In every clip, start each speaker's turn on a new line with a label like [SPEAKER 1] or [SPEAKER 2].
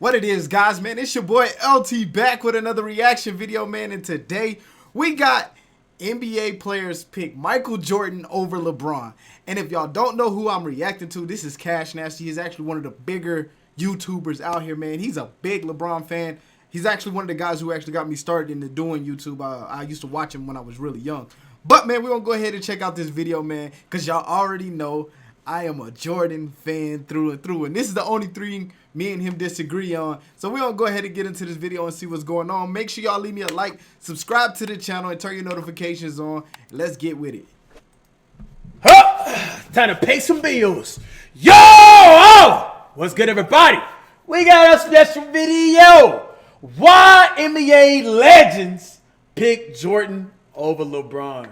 [SPEAKER 1] What it is, guys, man, it's your boy LT back with another reaction video, man, and today we got NBA players pick Michael Jordan over LeBron. And if y'all don't know who I'm reacting to, this is CashNasty. He's actually one of the bigger YouTubers out here, man. He's a big LeBron fan. He's actually one of the guys who actually got me started into doing YouTube. I used to watch him when I was really young. But, man, we're going to go ahead and check out this video, man, because y'all already know I am a Jordan fan through and through. And this is the only thing me and him disagree on. So we're going to go ahead and get into this video and see what's going on. Make sure y'all leave me a like, subscribe to the channel, and turn your notifications on. Let's get with it.
[SPEAKER 2] Time to pay some bills. Yo! Oh! What's good, everybody? We got a special video. Why NBA legends pick Jordan over LeBron.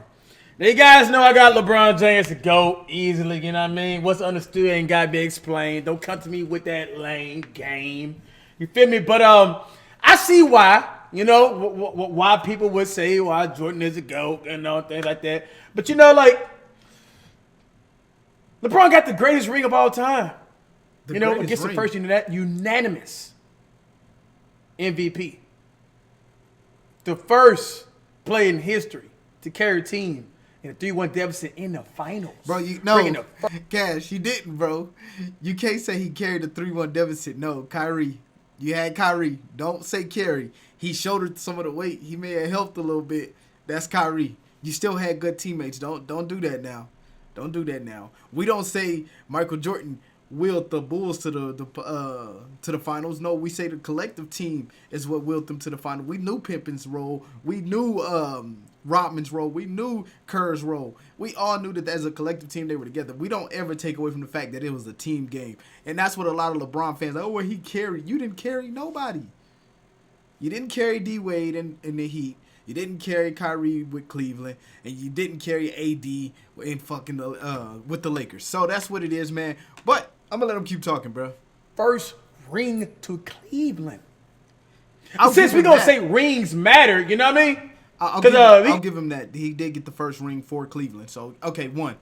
[SPEAKER 2] Now, you guys know I got LeBron James to go easily, you know what I mean? What's understood ain't got to be explained. Don't come to me with that lame game. You feel me? But I see why, you know, why people would say why Jordan is a GOAT and all things like that. But, you know, like, LeBron got the greatest ring of all time. You know, gets the first unanimous MVP. The first player in history to carry a team in a 3-1 deficit in the finals.
[SPEAKER 1] Bro, you know, Cash, he didn't, bro. You can't say he carried a 3-1 deficit. No, Kyrie. You had Kyrie. Don't say carry. He shouldered some of the weight. He may have helped a little bit. That's Kyrie. You still had good teammates. Don't do that now. Don't do that now. We don't say Michael Jordan willed the Bulls to the finals. No, we say the collective team is what willed them to the final. We knew Pippen's role. We knew Rodman's role. We knew Kerr's role. We all knew that as a collective team they were together. We don't ever take away from the fact that it was a team game. And that's what a lot of LeBron fans are, oh, well, he carried. You didn't carry nobody. You didn't carry D-Wade in the Heat. You didn't carry Kyrie with Cleveland, and you didn't carry AD in fucking with the Lakers. So that's what it is, man. But I'm gonna let him keep talking, bro.
[SPEAKER 2] First ring to Cleveland. Since we gonna say rings matter, you know what I mean?
[SPEAKER 1] I'll give him that. He did get the first ring for Cleveland. So okay, one.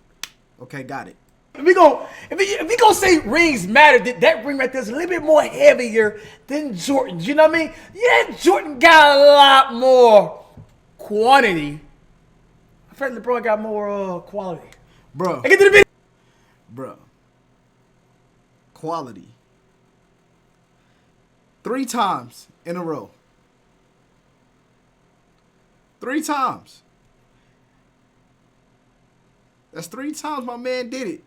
[SPEAKER 1] Okay, got it.
[SPEAKER 2] If we gonna say rings matter, that ring right there is a little bit more heavier than Jordan's. You know what I mean? Yeah, Jordan got a lot more quantity. I feel like LeBron got more quality.
[SPEAKER 1] Bro.
[SPEAKER 2] I get to the video.
[SPEAKER 1] Bro. Quality. 3 times in a row. 3 times. That's 3 times my man did it.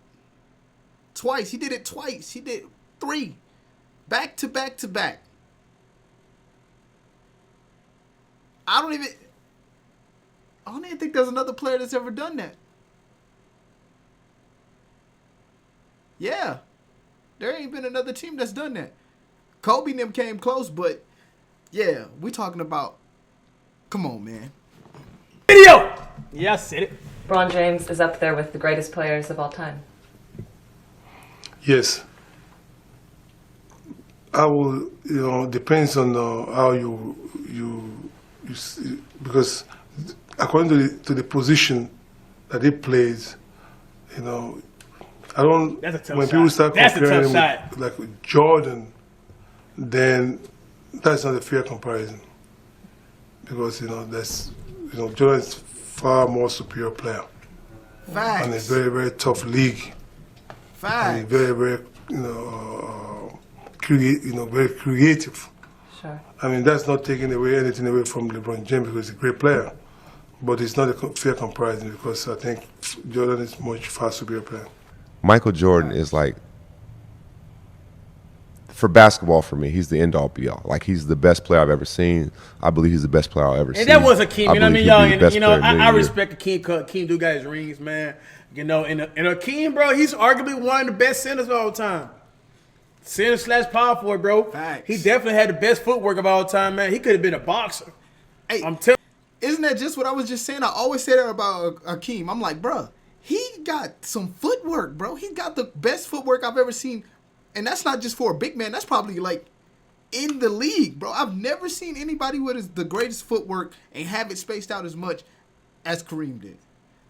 [SPEAKER 1] Twice. He did it twice. He did 3. Back to back to back. I don't even think there's another player that's ever done that. Yeah. There ain't been another team that's done that. Kobe and them came close, but yeah, we talking about, come on, man.
[SPEAKER 2] Video! Yeah, I said it.
[SPEAKER 3] LeBron James is up there with the greatest players of all time.
[SPEAKER 4] Yes. I will, depends on how you see, because according to the position that he plays, I don't.
[SPEAKER 2] That's a tough
[SPEAKER 4] when
[SPEAKER 2] shot.
[SPEAKER 4] people start comparing him
[SPEAKER 2] shot.
[SPEAKER 4] with, like Jordan, then that's not a fair comparison, because Jordan is far more superior player.
[SPEAKER 1] Facts.
[SPEAKER 4] And a very, very tough league.
[SPEAKER 1] Facts.
[SPEAKER 4] And very, very very creative.
[SPEAKER 3] Sure.
[SPEAKER 4] I mean, that's not taking anything away from LeBron James, because he's a great player. But it's not a fair comparison, because I think Jordan is much far superior player.
[SPEAKER 5] Michael Jordan is like, for basketball, for me, he's the end-all be-all. Like, he's the best player I've ever seen. I believe he's the best player I'll ever see.
[SPEAKER 2] And that was Akeem, you know what I mean, y'all? And, I
[SPEAKER 5] year.
[SPEAKER 2] respect Akeem, because Akeem do got his rings, man. You know, and Akeem, bro, he's arguably one of the best centers of all time. Center / power forward, bro.
[SPEAKER 1] Facts.
[SPEAKER 2] He definitely had the best footwork of all time, man. He could have been a boxer.
[SPEAKER 1] Hey,
[SPEAKER 2] I'm telling you.
[SPEAKER 1] Isn't that just what I was just saying? I always say that about Akeem. I'm like, bro, he got some footwork, bro. He got the best footwork I've ever seen. And that's not just for a big man. That's probably like in the league, bro. I've never seen anybody with the greatest footwork and have it spaced out as much as Kareem did.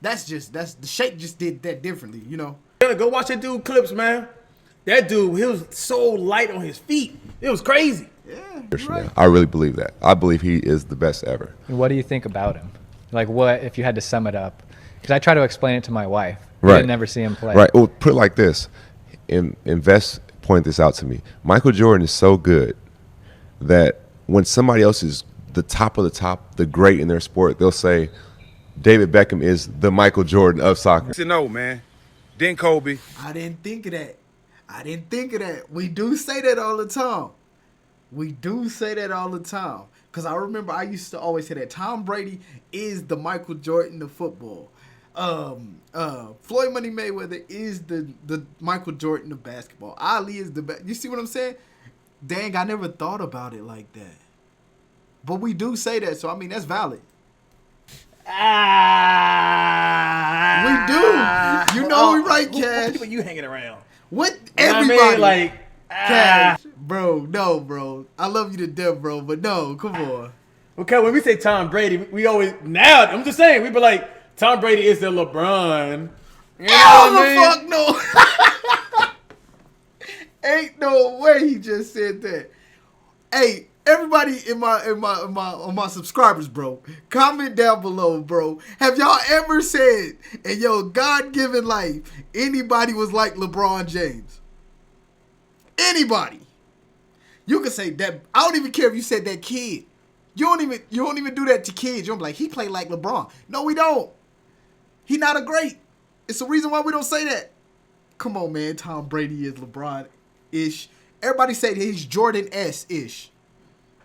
[SPEAKER 1] The Shake just did that differently, you know.
[SPEAKER 2] Go watch that dude clips, man. That dude, he was so light on his feet. It was crazy.
[SPEAKER 1] Yeah, you're
[SPEAKER 5] Right.
[SPEAKER 1] right.
[SPEAKER 5] I really believe that. I believe he is the best ever.
[SPEAKER 6] What do you think about him? Like, what if you had to sum it up? Because I try to explain it to my wife.
[SPEAKER 5] Right.
[SPEAKER 6] I didn't ever see him play.
[SPEAKER 5] Right. Well, put it like this. Invest point this out to me. Michael Jordan is so good that when somebody else is the top of the top, the great in their sport, they'll say David Beckham is the Michael Jordan of soccer.
[SPEAKER 7] No, man. Then Kobe.
[SPEAKER 1] I didn't think of that. We do say that all the time. Because I remember I used to always say that Tom Brady is the Michael Jordan of football. Floyd Money Mayweather is the Michael Jordan of basketball. Ali is the best. You see what I'm saying? Dang, I never thought about it like that. But we do say that, so I mean, that's valid. We do. You know we right, Cash.
[SPEAKER 2] What people you hanging around?
[SPEAKER 1] What?
[SPEAKER 2] You know what I
[SPEAKER 1] Everybody.
[SPEAKER 2] mean? Like,
[SPEAKER 1] Cash. Bro, no, bro. I love you to death, bro, but no, come on.
[SPEAKER 2] Okay, when we say Tom Brady, we always now. I'm just saying, we be like, Tom Brady is the LeBron. You know
[SPEAKER 1] Hell
[SPEAKER 2] what I mean?
[SPEAKER 1] the fuck no. Ain't no way he just said that. Hey, everybody on my subscribers, bro, comment down below, bro. Have y'all ever said in your God-given life anybody was like LeBron James? Anybody? You can say that. I don't even care if you said that kid. You don't even do that to kids. You're like, he played like LeBron. No, we don't. He not a great. It's the reason why we don't say that. Come on, man. Tom Brady is LeBron-ish. Everybody say he's Jordan-ish.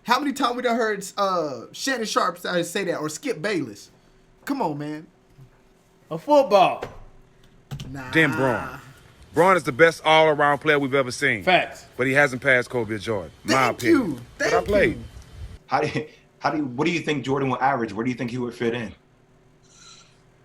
[SPEAKER 1] How many times we done heard Shannon Sharp say that or Skip Bayless? Come on, man.
[SPEAKER 2] A football.
[SPEAKER 1] Nah.
[SPEAKER 7] Then Braun. Braun is the best all-around player we've ever seen.
[SPEAKER 2] Facts.
[SPEAKER 7] But he hasn't passed Kobe or Jordan. My
[SPEAKER 1] Thank
[SPEAKER 7] opinion.
[SPEAKER 1] you.
[SPEAKER 7] But I
[SPEAKER 1] Thank
[SPEAKER 7] played.
[SPEAKER 1] you.
[SPEAKER 8] What do you think Jordan will average? Where do you think he would fit in?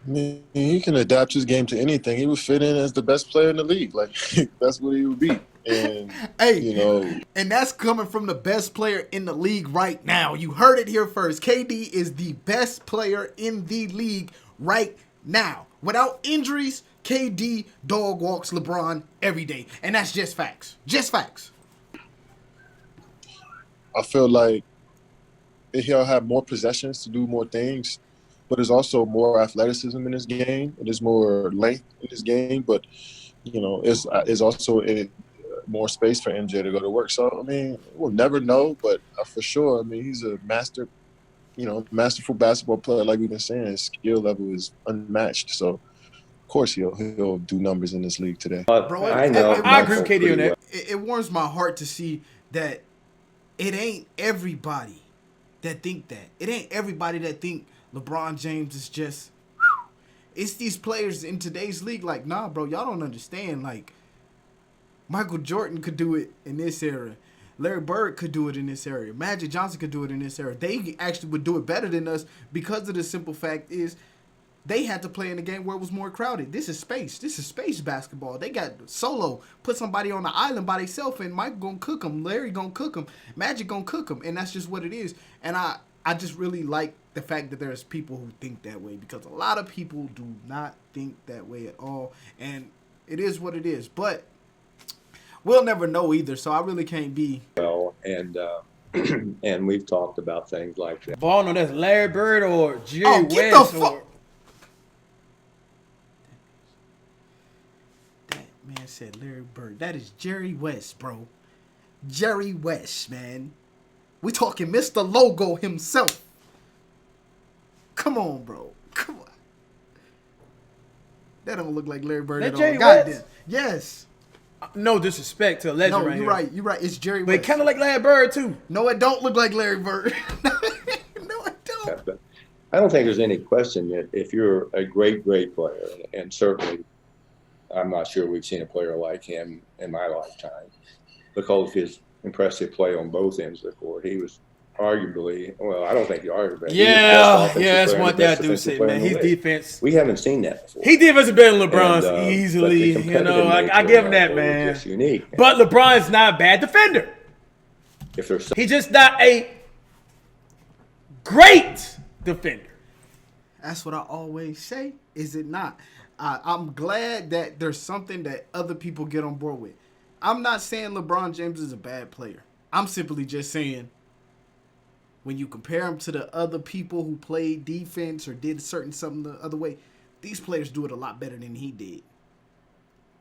[SPEAKER 9] I mean, he can adapt his game to anything. He would fit in as the best player in the league. Like, that's what he would be. And,
[SPEAKER 1] Hey,
[SPEAKER 9] you know,
[SPEAKER 1] and that's coming from the best player in the league right now. You heard it here first. KD is the best player in the league right now. Without injuries, KD dog walks LeBron every day. And that's just facts. Just facts.
[SPEAKER 9] I feel like he'll have more possessions to do more things, but there's also more athleticism in his game. There's more length in his game, but, you know, it's also more space for MJ to go to work. So, I mean, we'll never know, but for sure, I mean, he's a masterful basketball player. Like we've been saying, his skill level is unmatched. So, of course, he'll do numbers in this league today.
[SPEAKER 1] Bro,
[SPEAKER 2] I agree with KD on that.
[SPEAKER 1] It warms my heart to see that it ain't everybody that think that. It ain't everybody that think LeBron James is just... It's these players in today's league like, nah, bro, y'all don't understand. Like, Michael Jordan could do it in this era. Larry Bird could do it in this area. Magic Johnson could do it in this era. They actually would do it better than us because of the simple fact is they had to play in a game where it was more crowded. This is space. This is space basketball. They got solo. Put somebody on the island by themselves and Mike gonna cook them. Larry gonna cook them. Magic gonna cook them. And that's just what it is. And I just really like the fact that there's people who think that way because a lot of people do not think that way at all. And it is what it is. But we'll never know either, so I really can't be.
[SPEAKER 10] And and we've talked about things like that.
[SPEAKER 2] Ball, no, that's Larry Bird or Jerry
[SPEAKER 1] get
[SPEAKER 2] West
[SPEAKER 1] the fuck.
[SPEAKER 2] or
[SPEAKER 1] That man said Larry Bird. That is Jerry West, bro. Jerry West, man. We talking Mr. Logo himself. Come on, bro. Come on. That don't look like Larry Bird
[SPEAKER 2] That
[SPEAKER 1] at all.
[SPEAKER 2] Jerry
[SPEAKER 1] Goddamn.
[SPEAKER 2] West?
[SPEAKER 1] yes.
[SPEAKER 2] no disrespect to a legend
[SPEAKER 1] No,
[SPEAKER 2] right
[SPEAKER 1] you're
[SPEAKER 2] here.
[SPEAKER 1] right. You're right. It's Jerry
[SPEAKER 2] But
[SPEAKER 1] West.
[SPEAKER 2] kind of like Larry Bird too.
[SPEAKER 1] No, it don't look like Larry Bird. No, it don't.
[SPEAKER 10] But I don't think there's any question that if you're a great player, and certainly I'm not sure we've seen a player like him in my lifetime because of his impressive play on both ends of the court. He was arguably, well, I don't think he arguably.
[SPEAKER 2] Yeah, that's one thing I do say, man. His defense.
[SPEAKER 10] We haven't seen that before.
[SPEAKER 2] His defense is better than LeBron's
[SPEAKER 10] And,
[SPEAKER 2] easily.
[SPEAKER 10] but the
[SPEAKER 2] You know, I
[SPEAKER 10] competitive
[SPEAKER 2] give him
[SPEAKER 10] nature
[SPEAKER 2] that,
[SPEAKER 10] of
[SPEAKER 2] man.
[SPEAKER 10] It's unique.
[SPEAKER 2] But LeBron's not a bad defender.
[SPEAKER 10] If there's
[SPEAKER 2] He's just not a great defender.
[SPEAKER 1] That's what I always say. Is it not? I'm glad that there's something that other people get on board with. I'm not saying LeBron James is a bad player. I'm simply just saying when you compare him to the other people who played defense or did something the other way, these players do it a lot better than he did.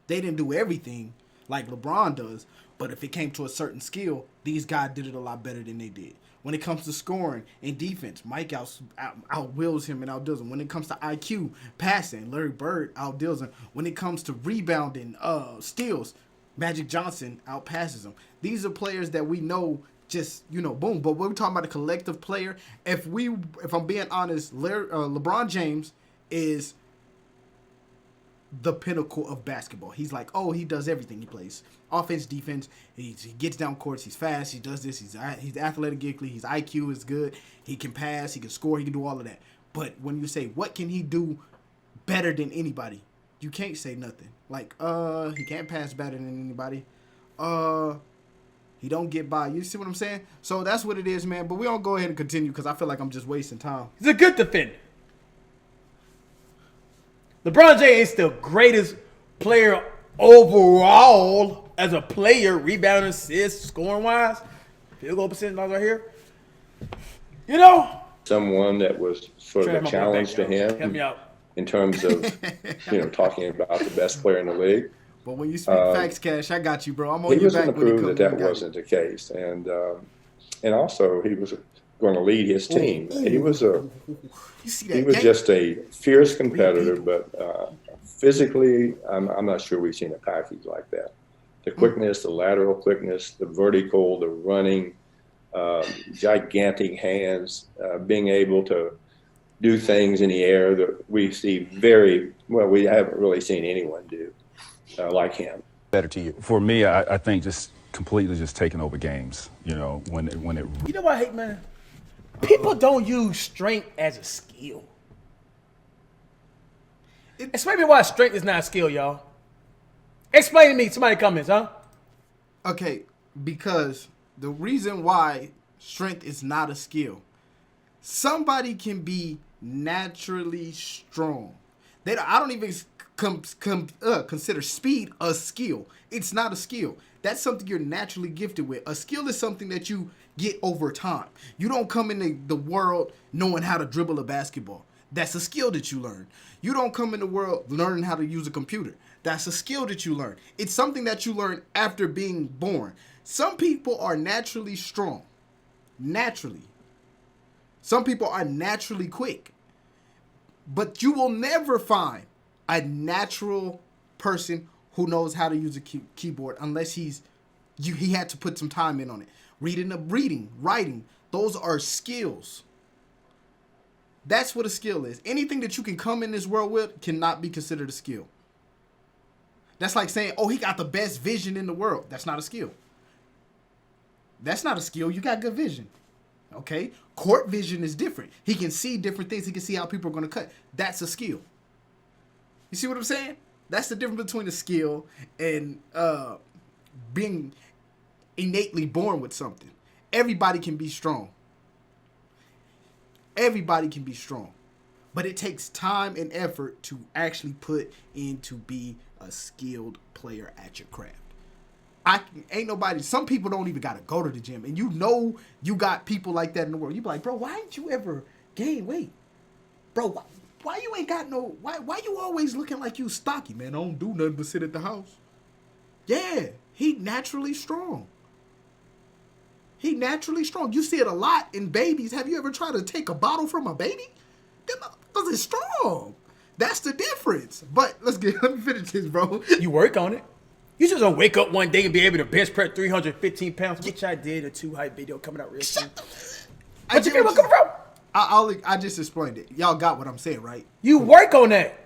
[SPEAKER 1] They didn't do everything like LeBron does, but if it came to a certain skill, these guys did it a lot better than they did. When it comes to scoring and defense, Mike outwills him and outdoes him. When it comes to IQ, passing, Larry Bird outdeals him. When it comes to rebounding, steals, Magic Johnson outpasses him. These are players that we know just, boom. But when we're talking about a collective player, if I'm being honest, LeBron James is the pinnacle of basketball. He's like, he does everything. He plays offense, defense. He gets down courts. He's fast. He does this. He's athletically. His IQ is good. He can pass. He can score. He can do all of that. But when you say, what can he do better than anybody? You can't say nothing. Like, he can't pass better than anybody. He don't get by. You see what I'm saying? So that's what it is, man. But we don't go ahead and continue because I feel like I'm just wasting time.
[SPEAKER 2] He's a good defender. LeBron James is the greatest player overall as a player, rebounding, assists, scoring wise. Field goal percentage right here.
[SPEAKER 10] Someone that was sort of a challenge to him.
[SPEAKER 2] Help me out.
[SPEAKER 10] In terms of, talking about the best player in the league.
[SPEAKER 1] But when you speak facts, Cash, I got you, bro. I'm on
[SPEAKER 10] he
[SPEAKER 1] your
[SPEAKER 10] was
[SPEAKER 1] back.
[SPEAKER 10] going to prove that wasn't the case, and also he was going to lead his team. He was just a fierce competitor, but physically, I'm not sure we've seen a package like that. The quickness, the lateral quickness, the vertical, the running, gigantic hands, being able to do things in the air that we see we haven't really seen anyone do like him.
[SPEAKER 11] Better to you. For me, I think just completely just taking over games, when it.
[SPEAKER 2] You know what I hate, man? People don't use strength as a skill. Explain to me why strength is not a skill, y'all. Explain to me. Somebody comments, huh?
[SPEAKER 1] Okay, because the reason why strength is not a skill, somebody can be naturally strong. I don't even consider speed a skill. It's not a skill. That's something you're naturally gifted with. A skill is something that you get over time. You don't come into the world knowing how to dribble a basketball. That's a skill that you learn. You don't come in the world learning how to use a computer. That's a skill that you learn. It's something that you learn after being born. Some people are naturally strong. Naturally. Some people are naturally quick. But you will never find a natural person who knows how to use a keyboard unless he had to put some time in on it. Reading, writing, those are skills. That's what a skill is. Anything that you can come in this world with cannot be considered a skill. That's like saying, he got the best vision in the world. That's not a skill. That's not a skill. You got good vision. Okay? Court vision is different. He can see different things. He can see how people are going to cut. That's a skill. You see what I'm saying? That's the difference between a skill and being innately born with something. Everybody can be strong. Everybody can be strong. But it takes time and effort to actually put in to be a skilled player at your craft. Some people don't even got to go to the gym. And you got people like that in the world. You be like, bro, why ain't you ever gain weight? Bro, why you ain't got why you always looking like you stocky, man? I don't do nothing but sit at the house. Yeah, he naturally strong. He naturally strong. You see it a lot in babies. Have you ever tried to take a bottle from a baby? That motherfuckers is strong. That's the difference. But let me finish this, bro.
[SPEAKER 2] You work on it. You just don't wake up one day and be able to bench press 315 pounds, which I did. A 2 height video coming out real soon. But you get where I'm coming from.
[SPEAKER 1] I just explained it. Y'all got what I'm saying, right?
[SPEAKER 2] You work on that.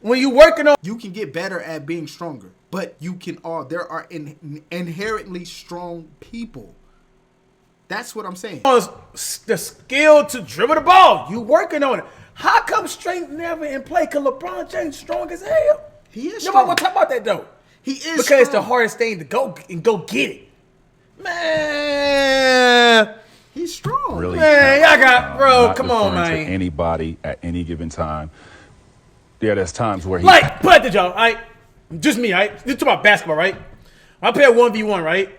[SPEAKER 2] When you working on,
[SPEAKER 1] you can get better at being stronger. But there are inherently strong people. That's what I'm saying.
[SPEAKER 2] The skill to dribble the ball. You working on it. How come strength never in play? Because LeBron James strong as hell.
[SPEAKER 1] He is
[SPEAKER 2] strong.
[SPEAKER 1] strong.
[SPEAKER 2] Nobody want to talk about that, though.
[SPEAKER 1] He is
[SPEAKER 2] because
[SPEAKER 1] strong.
[SPEAKER 2] It's the hardest thing to go get it. Man.
[SPEAKER 1] He's strong.
[SPEAKER 11] Really,
[SPEAKER 2] man, I got, bro,
[SPEAKER 11] not
[SPEAKER 2] come on,
[SPEAKER 11] referring
[SPEAKER 2] man.
[SPEAKER 11] to anybody at any given time. Yeah, there's times where he...
[SPEAKER 2] Like, put it to y'all, all right? Just me, all right? You're talking about basketball, right? I play a 1v1, right?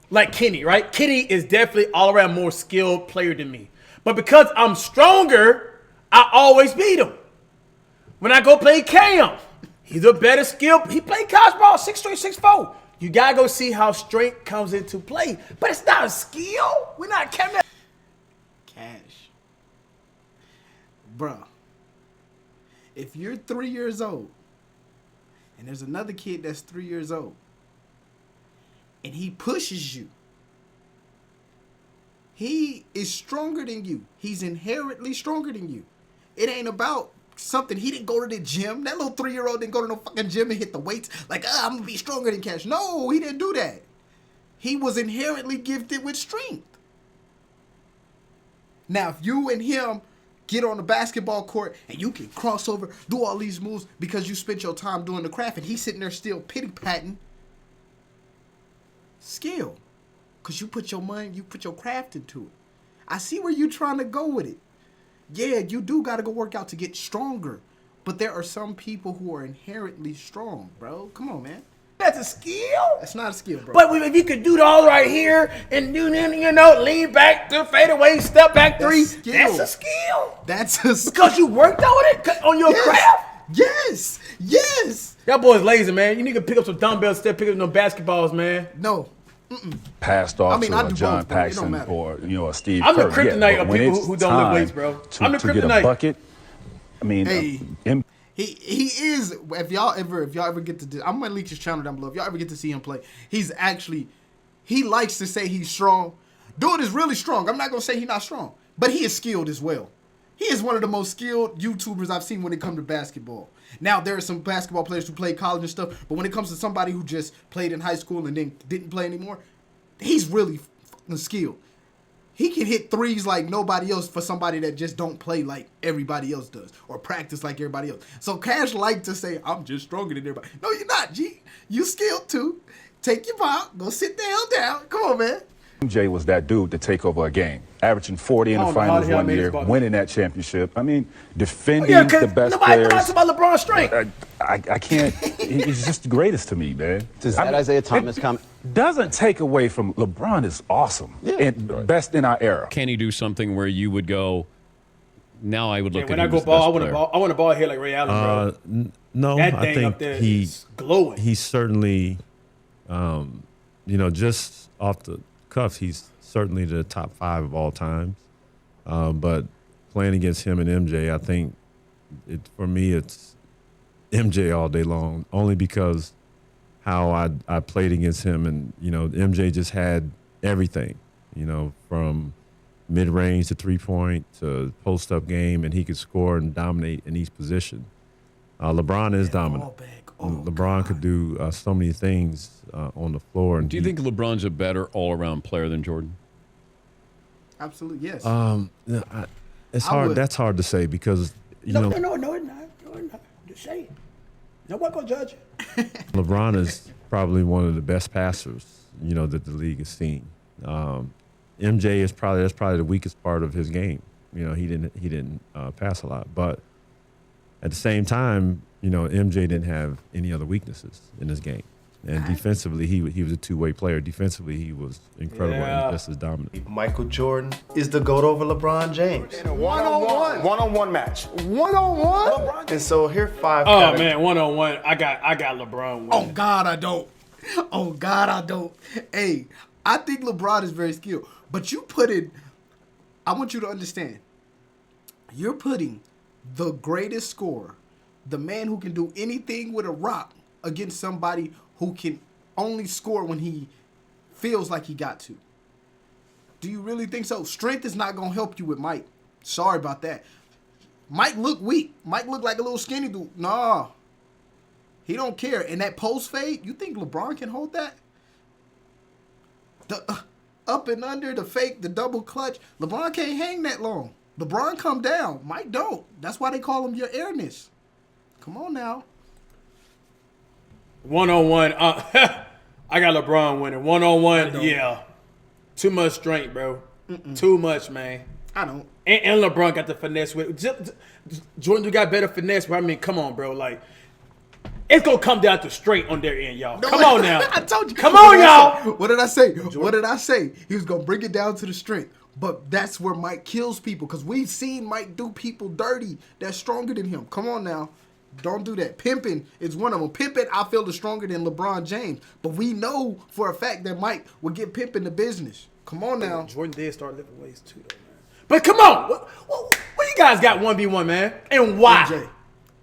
[SPEAKER 2] Like Kenny, right? Kenny is definitely all around more skilled player than me. But because I'm stronger, I always beat him. When I go play Cam, he's a better skill. He played college ball, 6'3", 6'4". You gotta go see how strength comes into play. But it's not a skill. We're not Cam.
[SPEAKER 1] Cash. Bruh. If you're 3 years old, and there's another kid that's 3 years old, and he pushes you, he is stronger than you. He's inherently stronger than you. It ain't about something. He didn't go to the gym. That little 3-year-old didn't go to no fucking gym and hit the weights like, I'm going to be stronger than Cash. No, he didn't do that. He was inherently gifted with strength. Now, if you and him get on the basketball court and you can cross over, do all these moves because you spent your time doing the craft, and he's sitting there still pity-patting, skill. Because you put your money, you put your craft into it. I see where you're trying to go with it. Yeah, you do got to go work out to get stronger. But there are some people who are inherently strong, bro. Come on, man.
[SPEAKER 2] That's a skill?
[SPEAKER 1] That's not a skill, bro.
[SPEAKER 2] But if you could do it all right here and do, lean back, do fade away, step back three, that's a skill.
[SPEAKER 1] That's a skill.
[SPEAKER 2] Because you worked on it, on your craft?
[SPEAKER 1] Yes. Yes.
[SPEAKER 2] Y'all boys lazy, man. You need to pick up some dumbbells instead of picking up no basketballs, man.
[SPEAKER 1] No.
[SPEAKER 11] Passed off to John
[SPEAKER 1] both,
[SPEAKER 11] Paxson or a Steve
[SPEAKER 2] I'm
[SPEAKER 11] Kerr.
[SPEAKER 2] the kryptonite of
[SPEAKER 11] when
[SPEAKER 2] people
[SPEAKER 11] it's
[SPEAKER 2] who don't lift
[SPEAKER 11] time
[SPEAKER 2] weights, bro. I'm the
[SPEAKER 11] to get
[SPEAKER 2] kryptonite.
[SPEAKER 11] a bucket. I mean,
[SPEAKER 1] Hey, he is. If y'all ever get to, I'm gonna link his channel down below. If y'all ever get to see him play, he likes to say he's strong. Dude is really strong. I'm not gonna say he's not strong, but he is skilled as well. He is one of the most skilled YouTubers I've seen when it comes to basketball. Now, there are some basketball players who play college and stuff, but when it comes to somebody who just played in high school and then didn't play anymore, he's really fucking skilled. He can hit threes like nobody else for somebody that just don't play like everybody else does or practice like everybody else. So Cash like to say, I'm just stronger than everybody. No, you're not, G. You skilled too. Take your ball. Go sit the hell down. Come on, man.
[SPEAKER 11] MJ was that dude to take over a game, averaging 40 in the finals one year, winning that championship. I mean, defending the best players.
[SPEAKER 2] Nobody about LeBron's strength.
[SPEAKER 11] I can't. He's just the greatest to me, man.
[SPEAKER 12] Does that Isaiah Thomas comment?
[SPEAKER 11] Doesn't take away from LeBron is awesome and best in our era.
[SPEAKER 13] Can he do something where you would go? Now I would look at
[SPEAKER 2] when
[SPEAKER 13] him
[SPEAKER 2] I go
[SPEAKER 13] as the
[SPEAKER 2] ball,
[SPEAKER 13] best
[SPEAKER 2] I want a ball here like Ray Allen, bro.
[SPEAKER 14] No,
[SPEAKER 2] that
[SPEAKER 14] I
[SPEAKER 2] thing up
[SPEAKER 14] think
[SPEAKER 2] there is glowing.
[SPEAKER 14] He's certainly, just off the cuff, he's certainly the top 5 of all time. But playing against him and MJ, I think for me it's MJ all day long, only because how I played against him, and MJ just had everything, from mid-range to 3-point to post-up game, and he could score and dominate in each position. LeBron is dominant. LeBron could do so many things on the floor. And
[SPEAKER 13] do you think LeBron's a better all-around player than Jordan?
[SPEAKER 1] Absolutely, yes.
[SPEAKER 14] It's hard. That's hard to say because
[SPEAKER 2] No, it's not. No, it's not. Just say it. Nobody gonna judge it.
[SPEAKER 14] LeBron is probably one of the best passers, that the league has seen. MJ is that's probably the weakest part of his game. He didn't pass a lot, but at the same time, MJ didn't have any other weaknesses in his game. And defensively, he was a two-way player. Defensively, he was incredible and just as dominant.
[SPEAKER 12] Michael Jordan is the GOAT over LeBron James.
[SPEAKER 15] In a one-on-one match. One-on-one?
[SPEAKER 12] And so here 5
[SPEAKER 2] Oh man, one-on-one. I got LeBron winning.
[SPEAKER 1] Oh God, I don't. Oh God, I don't. Hey, I think LeBron is very skilled, but I want you to understand. You're putting the greatest scorer, the man who can do anything with a rock, against somebody who can only score when he feels like he got to. Do you really think so? Strength is not going to help you with Mike. Sorry about that. Mike look weak. Mike look like a little skinny dude. Nah. He don't care. And that post fade, you think LeBron can hold that? The up and under, the fake, the double clutch. LeBron can't hang that long. LeBron come down. Mike don't. That's why they call him your airness. Come on now.
[SPEAKER 2] One-on-one. I got LeBron winning. One-on-one, yeah. Too much strength, bro. Too much, man.
[SPEAKER 1] I don't.
[SPEAKER 2] And LeBron got the finesse with it. Jordan got better finesse, but I mean, come on, bro. Like, It's gonna come down to straight on their end, y'all. Come on now.
[SPEAKER 1] I told you.
[SPEAKER 2] Come on, y'all.
[SPEAKER 1] What did I say? What did I say? He was gonna bring it down to the strength. But that's where Mike kills people, because we've seen Mike do people dirty that's stronger than him. Come on now. Don't do that. Pimping is one of them. Pimping, I feel, is stronger than LeBron James. But we know for a fact that Mike will get Pimping the business. Come on now.
[SPEAKER 2] Jordan did start lifting weights too, though, man. But come on. What you guys got 1v1, man? And why?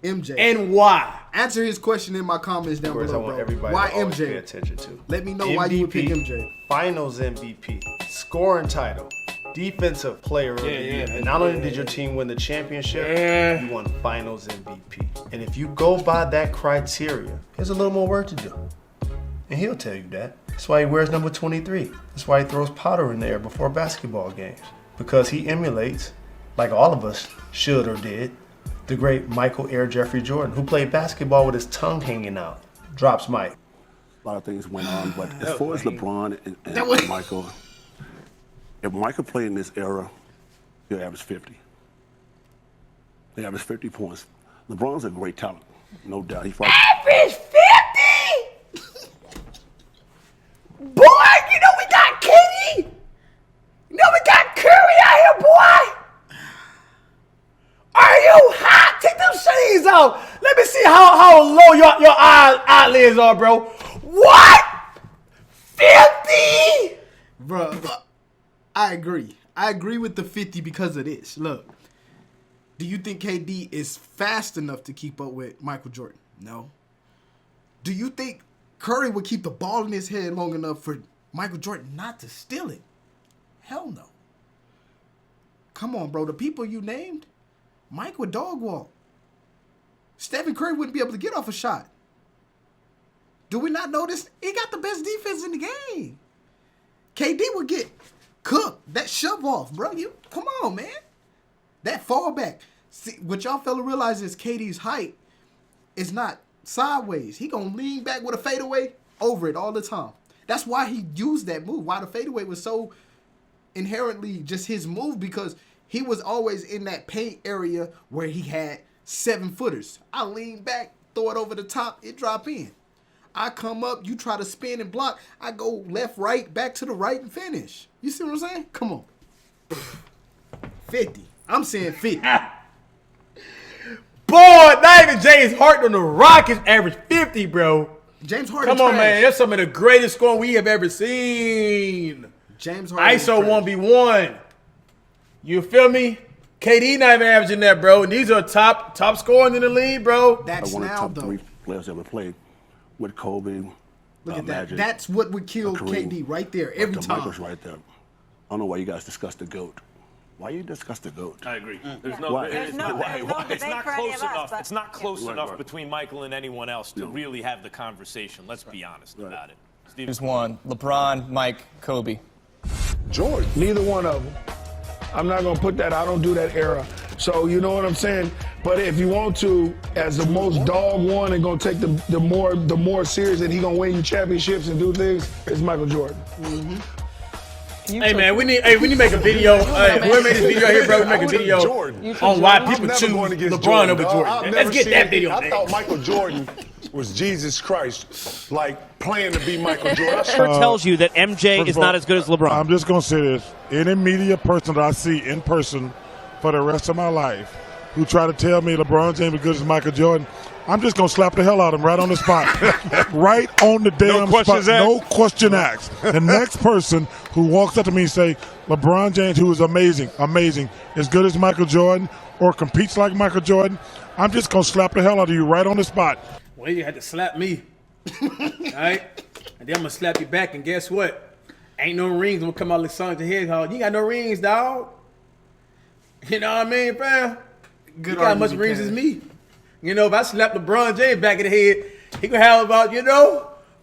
[SPEAKER 1] MJ.
[SPEAKER 2] And why?
[SPEAKER 1] Answer his question in my comments down below, bro. Why MJ?
[SPEAKER 12] Pay attention to.
[SPEAKER 1] Let me know why you would pick MJ.
[SPEAKER 12] Finals MVP, scoring title, defensive player of the year. And not only did your team win the championship, you won Finals MVP. And if you go by that criteria, there's a little more work to do. And he'll tell you that. That's why he wears number 23. That's why he throws powder in the air before basketball games. Because he emulates, like all of us should or did, the great Michael Air Jeffrey Jordan, who played basketball with his tongue hanging out. Drops Mike.
[SPEAKER 16] A lot of things went on, but as far as LeBron and Michael, if Michael played in this era, he'll average 50. He averaged 50 points. LeBron's a great talent, no doubt.
[SPEAKER 2] Average 50? Boy, you know we got KD. You know we got Curry out here, boy. Are you hot? Take them shades off. Let me see how low your eyelids are, bro. What? 50?
[SPEAKER 1] Bro, I agree. I agree with the 50 because of this. Look, do you think KD is fast enough to keep up with Michael Jordan? No. Do you think Curry would keep the ball in his head long enough for Michael Jordan not to steal it? Hell no. Come on, bro. The people you named, Mike would dog walk. Stephen Curry wouldn't be able to get off a shot. Do we not know this? He got the best defense in the game. KD would get cooked. That shove off, bro. Come on, man. That fall back. See, what y'all fella realize is KD's height is not sideways. He gonna lean back with a fadeaway over it all the time. That's why he used that move. Why the fadeaway was so inherently just his move, because he was always in that paint area where he had 7-footers. I lean back, throw it over the top, it drop in. I come up, you try to spin and block, I go left, right, back to the right and finish. You see what I'm saying? Come on. 50. I'm saying 50.
[SPEAKER 2] Boy, not even James Harden on the Rockets average 50, bro.
[SPEAKER 1] James Harden.
[SPEAKER 2] Come on, man. That's some of the greatest scoring we have ever seen.
[SPEAKER 1] James Harden.
[SPEAKER 2] ISO 1v1. You feel me? KD not even averaging that, bro. And these are top scoring in the league, bro.
[SPEAKER 1] That's
[SPEAKER 16] one of the
[SPEAKER 1] now,
[SPEAKER 16] top
[SPEAKER 1] though.
[SPEAKER 16] 3 players ever played with Kobe.
[SPEAKER 1] Look at that.
[SPEAKER 16] Magic,
[SPEAKER 1] That's what would kill
[SPEAKER 16] Kareem,
[SPEAKER 1] KD right there every time.
[SPEAKER 16] Michael's right there. I don't know why you guys discuss the GOAT. Why you discuss the GOAT?
[SPEAKER 17] I agree. There's no,
[SPEAKER 16] Why?
[SPEAKER 17] it's
[SPEAKER 16] Why?
[SPEAKER 17] not, it's not close enough.
[SPEAKER 18] But
[SPEAKER 17] It's not close
[SPEAKER 16] Right,
[SPEAKER 17] enough
[SPEAKER 16] right.
[SPEAKER 17] between Michael and anyone else to really have the conversation. Let's be honest about it. Steve.
[SPEAKER 19] There's one. LeBron, Mike, Kobe.
[SPEAKER 20] Jordan. Neither one of them. I'm not going to put that. I don't do that era. So, you know what I'm saying? But if you want to, as the most dog one and going to take the more serious that he going to win you championships and do things, it's Michael Jordan.
[SPEAKER 2] Hey man, we need to make a video. Whoever made this video here, bro, we make a video on why people choose LeBron over Jordan. Let's get that video.
[SPEAKER 20] I thought Michael Jordan was Jesus Christ, like playing to be Michael Jordan.
[SPEAKER 21] tells you that MJ is not as good as LeBron.
[SPEAKER 22] I'm just going to say this. Any media person that I see in person for the rest of my life who try to tell me LeBron James is good as Michael Jordan, I'm just going to slap the hell out of him right on the spot. Right on the damn spot. No question asked. The next person who walks up to me and say, LeBron James, who is amazing, as good as Michael Jordan or competes like Michael Jordan, I'm just going to slap the hell out of you right on the spot.
[SPEAKER 2] Well, you had to slap me. All right? And then I'm going to slap you back, and guess what? Ain't no rings going to come out like songs to head hog. You got no rings, dog. You know what I mean, fam? You got as much rings as me. You know, if I slap LeBron James back in the head, he gonna have about,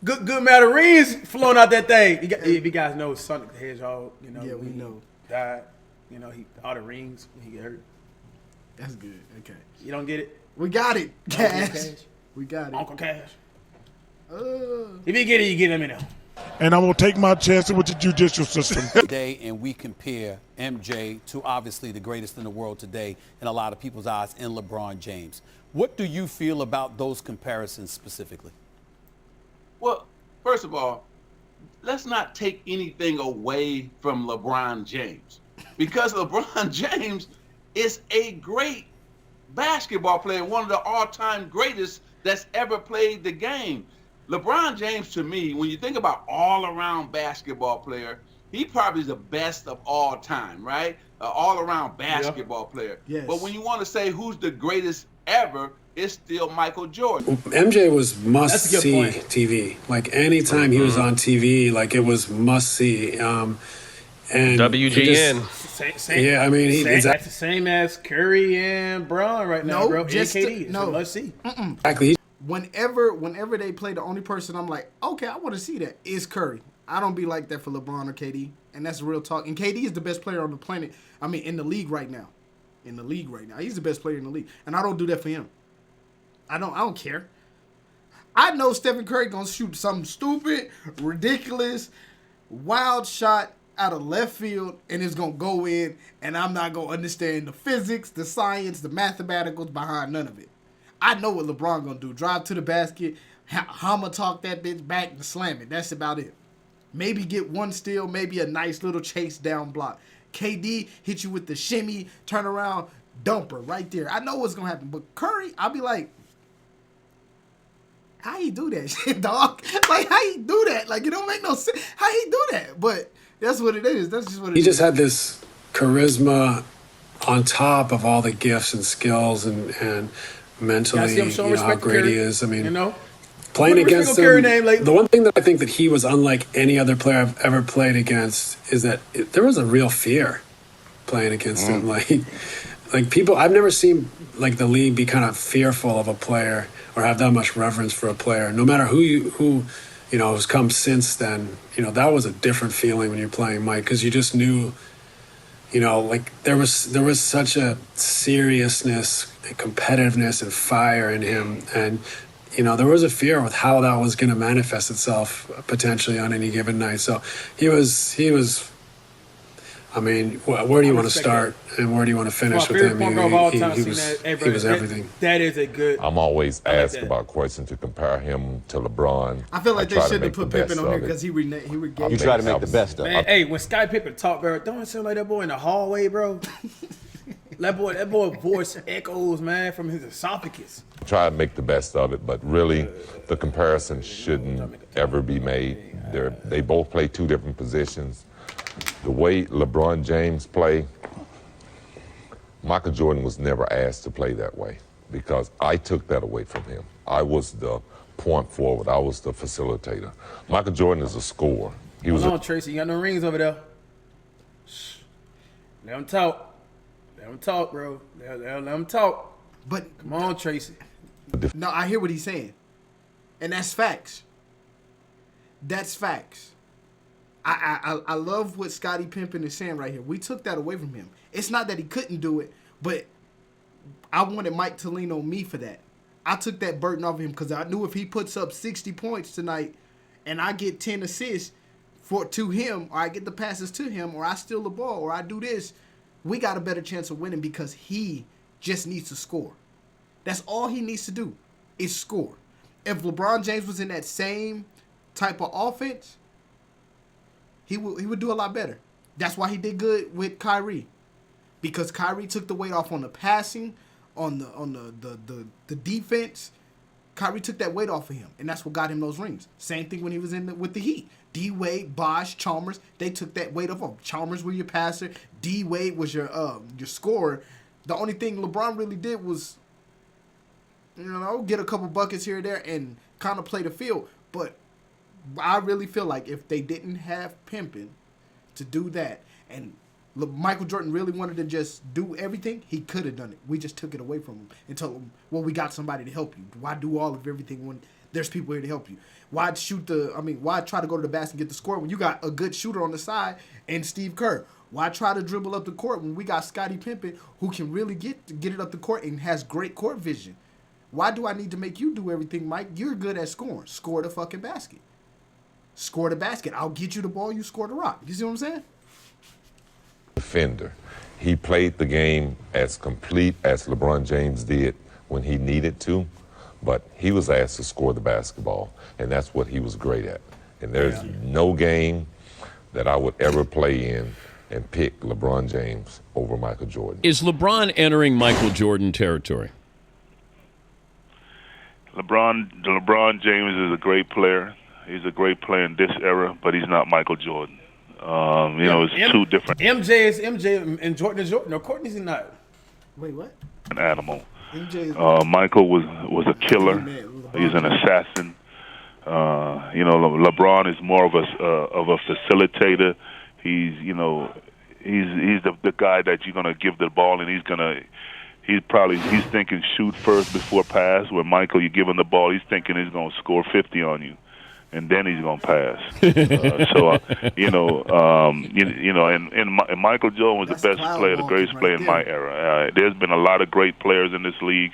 [SPEAKER 2] good amount of rings flowing out that thing. If you guys know Sonic the Hedgehog,
[SPEAKER 1] yeah, we know.
[SPEAKER 2] Died. He all the rings when he get hurt.
[SPEAKER 1] That's good. Okay.
[SPEAKER 2] You don't get it?
[SPEAKER 1] We got it, Cash. We got it.
[SPEAKER 2] Uncle Cash. If you get it, you get it. Let me know.
[SPEAKER 22] and I'm going to take my chances with the judicial system.
[SPEAKER 3] Today, and we compare MJ to obviously the greatest in the world today in a lot of people's eyes in LeBron James. What do you feel about those comparisons specifically?
[SPEAKER 18] Well, first of all, let's not take anything away from LeBron James, because LeBron James is a great basketball player, one of the all-time greatest that's ever played the game. LeBron James, to me, when you think about all-around basketball player, he probably is the best of all time, right? All-around basketball player.
[SPEAKER 1] Yes.
[SPEAKER 18] But when you want to say who's the greatest ever, it's still Michael Jordan.
[SPEAKER 23] MJ was
[SPEAKER 18] That's a
[SPEAKER 23] must-see
[SPEAKER 18] good point.
[SPEAKER 23] TV. Like, anytime he was on TV, like, it was must-see. And
[SPEAKER 2] WGN.
[SPEAKER 23] Yeah, I mean,
[SPEAKER 2] that's the same as Curry and Bron right now,
[SPEAKER 1] No,
[SPEAKER 2] bro.
[SPEAKER 1] just
[SPEAKER 2] and KD. It's
[SPEAKER 1] no.
[SPEAKER 2] a must see.
[SPEAKER 23] Exactly.
[SPEAKER 1] Whenever they play, the only person I'm like, okay, I want to see that is Curry. I don't be like that for LeBron or KD, and that's real talk. And KD is the best player on the planet. I mean, in the league right now. He's the best player in the league, and I don't do that for him. I don't care. I know Stephen Curry gonna shoot something stupid, ridiculous, wild shot out of left field, and it's gonna go in, and I'm not gonna understand the physics, the science, the mathematicals behind none of it. I know what LeBron gonna do. Drive to the basket, I'ma talk that bitch back and slam it. That's about it. Maybe get one steal, maybe a nice little chase down block. KD hit you with the shimmy, turn around, dumper right there. I know what's gonna happen. But Curry, I'll be like, how he do that shit, dog? Like, how he do that? Like, it don't make no sense. How he do that? But that's what it is. That's just what it is.
[SPEAKER 23] He just had this charisma on top of all the gifts and skills and mentally,
[SPEAKER 2] see him showing
[SPEAKER 23] you know, how
[SPEAKER 2] respect to
[SPEAKER 23] great he
[SPEAKER 2] Curry,
[SPEAKER 23] is. I mean,
[SPEAKER 2] you know?
[SPEAKER 23] playing
[SPEAKER 2] Put
[SPEAKER 23] against
[SPEAKER 2] Curry
[SPEAKER 23] him,
[SPEAKER 2] name, like-
[SPEAKER 23] the one thing that I think that he was unlike any other player I've ever played against is that there was a real fear playing against him. Like people, I've never seen like the league be kind of fearful of a player or have that much reverence for a player. No matter who you know has come since then, you know, that was a different feeling when you're playing Mike, because you just knew, you know, like there was such a seriousness and competitiveness and fire in him, and you know, there was a fear with how that was going to manifest itself potentially on any given night. So he was. I mean, where do you want to start and where do you want to finish with him? He was everything.
[SPEAKER 2] That is a good.
[SPEAKER 24] I'm always asked about questions to compare him to LeBron.
[SPEAKER 1] I feel like they
[SPEAKER 24] try to
[SPEAKER 1] should have
[SPEAKER 24] make
[SPEAKER 1] put
[SPEAKER 24] the
[SPEAKER 1] Pippen
[SPEAKER 24] best
[SPEAKER 1] on here
[SPEAKER 24] of it.
[SPEAKER 1] because he would get.
[SPEAKER 24] You try to make the best of
[SPEAKER 2] Man,
[SPEAKER 24] it.
[SPEAKER 2] hey, when Scottie Pippen talk, bro, don't it sound like that boy in the hallway, bro? that boy voice echoes, man, from his esophagus.
[SPEAKER 24] Try to make the best of it, but really, the comparison shouldn't ever be made. They both play two different positions. The way LeBron James play, Michael Jordan was never asked to play that way because I took that away from him. I was the point forward. I was the facilitator. Michael Jordan is a scorer.
[SPEAKER 2] Hold on, Tracy. You got no rings over there. Shh. Let him talk. Let him talk, bro. Let him talk.
[SPEAKER 1] But
[SPEAKER 2] come on, Tracy.
[SPEAKER 1] No, I hear what he's saying, and that's facts. That's facts. I love what Scottie Pippen is saying right here. We took that away from him. It's not that he couldn't do it, but I wanted Mike to lean on me for that. I took that burden off of him because I knew if he puts up 60 points tonight and I get 10 assists to him, or I get the passes to him, or I steal the ball, or I do this, we got a better chance of winning because he just needs to score. That's all he needs to do is score. If LeBron James was in that same type of offense, he would do a lot better. That's why he did good with Kyrie, because Kyrie took the weight off on the passing, on the defense. Kyrie took that weight off of him, and that's what got him those rings. Same thing when he was with the Heat. D-Wade, Bosh, Chalmers, they took that weight off of him. Chalmers was your passer. D-Wade was your scorer. The only thing LeBron really did was, you know, get a couple buckets here and there and kind of play the field. But I really feel like if they didn't have Pippen to do that, and Michael Jordan really wanted to just do everything, he could have done it. We just took it away from him and told him, well, we got somebody to help you. Why do all of everything when there's people here to help you? Why try to go to the basket and get the score when you got a good shooter on the side and Steve Kerr? Why try to dribble up the court when we got Scottie Pippen who can really get it up the court and has great court vision? Why do I need to make you do everything, Mike? You're good at scoring. Score the fucking basket. score the basket. I'll get you the ball, you score the rock. You see what I'm saying?
[SPEAKER 24] Defender. He played the game as complete as LeBron James did when he needed to, but he was asked to score the basketball, and that's what he was great at. And there's no game that I would ever play in and pick LeBron James over Michael Jordan.
[SPEAKER 13] Is LeBron entering Michael Jordan territory?
[SPEAKER 4] LeBron James is a great player. He's a great player in this era, but he's not Michael Jordan. It's two different.
[SPEAKER 2] MJ is MJ and Jordan is Jordan. No, Courtney's not.
[SPEAKER 1] Wait, what?
[SPEAKER 4] An animal. Michael was a killer. He's an assassin. LeBron is more of a facilitator. He's the guy that you're gonna give the ball, and he's thinking shoot first before pass. Where Michael, you give him the ball, he's thinking he's gonna score 50 on you, and then he's gonna pass. And Michael Jordan was the best player, the greatest player in my era. There's been a lot of great players in this league,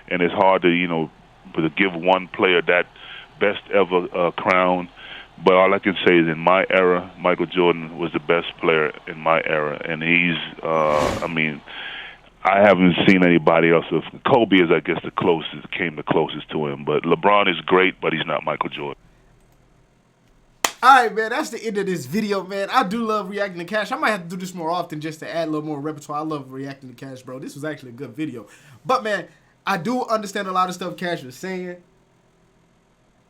[SPEAKER 4] and it's hard to to give one player that best ever crown. But all I can say is, in my era, Michael Jordan was the best player in my era, and he's I haven't seen anybody else. Kobe is, I guess, the closest to him. But LeBron is great, but he's not Michael Jordan.
[SPEAKER 1] All right, man, that's the end of this video, man. I do love reacting to Cash. I might have to do this more often just to add a little more repertoire. I love reacting to Cash, bro. This was actually a good video. But, man, I do understand a lot of stuff Cash was saying.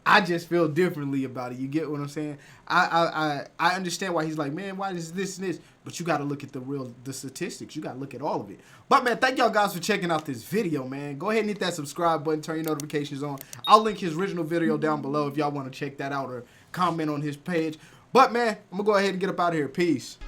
[SPEAKER 1] I just feel differently about it. You get what I'm saying? I understand why he's like, man, why is this and this? But you got to look at the statistics. You got to look at all of it. But, man, thank y'all guys for checking out this video, man. Go ahead and hit that subscribe button. Turn your notifications on. I'll link his original video down below if y'all want to check that out or comment on his page. But, man, I'm going to go ahead and get up out of here. Peace.